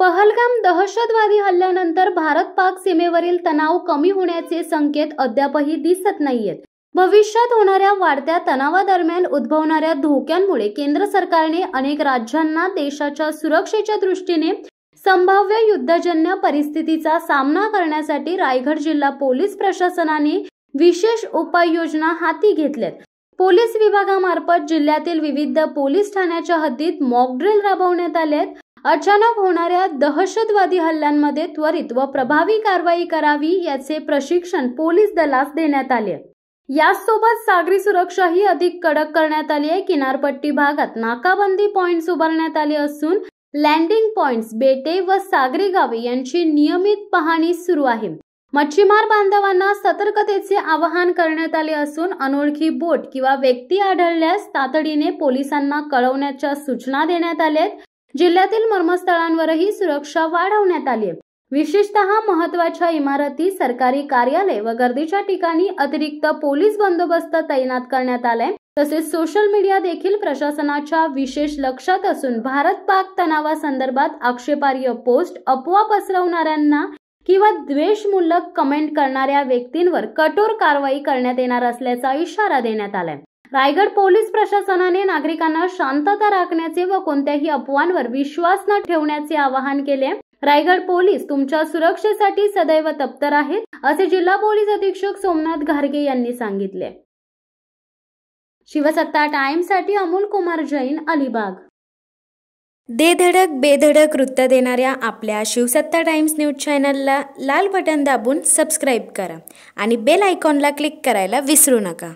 पहलगाम दहशतवादी हल्ल्यानंतर भारत-पाक सीमेवरील तणाव कमी होण्याचे संकेत अद्यापही दिसत नाहीयेत। भविष्यात होणाऱ्या वाढत्या तणावादरम्यान उद्भवणाऱ्या धोक्यांमुळे केंद्र सरकारने अनेक राज्यांना देशाच्या सुरक्षेच्या दृष्टीने संभाव्य युद्धजन्य परिस्थितीचा सामना करण्यासाठी रायगड जिल्हा पोलीस प्रशासनाने विशेष उपाययोजना हाती घेतल्यात। पोलीस विभागामार्फत जिल्ह्यातील विविध पोलीस ठाण्याच्या हद्दीत मॉक ड्रिल राबवण्यात आलेत। अचानक होणाऱ्या दहशतवादी हल्ल्यांमध्ये त्वरित व प्रभावी कारवाई करावी याचे प्रशिक्षण पोलीस दलास देण्यात आले। यासोबत सागरी सुरक्षाही अधिक कडक करण्यात आली आहे। किनारपट्टी भागात नाकाबंदी पॉइंट्स उभारण्यात आले असून लँडिंग पॉइंट्स, बेटे व सागरी गावे यांची नियमित पाहणी सुरू आहे। मच्छीमार बांधवांना सतर्कतेचे आवाहन करण्यात आले असून अनोळखी बोट किंवा व्यक्ती आढळल्यास तातडीने पोलिसांना कळवण्याच्या सूचना देण्यात आल्या। जिल्ह्यातील मर्मस्थळांवरही सुरक्षा वाढवण्यात आली आहे। विशेषतः महत्त्वाच्या इमारती, सरकारी कार्यालय व गर्दीच्या ठिकाणी अतिरिक्त पोलीस बंदोबस्त तैनात करण्यात आलाय। तसेच सोशल मीडिया देखील प्रशासनाच्या विशेष लक्षात असून भारत-पाक तणावासंदर्भात आक्षेपार्ह पोस्ट, अफवा पसरवणाऱ्यांना किंवा द्वेषमूलक कमेंट करणाऱ्या व्यक्तींवर कठोर कारवाई करण्यात येणार असल्याचा इशारा देण्यात आलाय। रायगड पोलीस प्रशासनाने नागरिकांना शांतता राखण्याचे व कोणत्याही अफवांवर विश्वास न ठेवण्याचे आवाहन केले। रायगड पोलीस तुमच्या सुरक्षेसाठी सदैव तत्पर आहेत, असे जिल्हा पोलीस अधीक्षक सोमनाथ घारगे यांनी सांगितले। शिवसत्ता टाइम्ससाठी अमोल कुमार जैन, अलिबाग। दे धडक बेधडक वृत्त देणाऱ्या आपल्या शिवसत्ता टाइम्स न्यूज चॅनलला लाल बटन दाबून सबस्क्राईब करा आणि बेल आयकॉनला क्लिक करायला विसरू नका।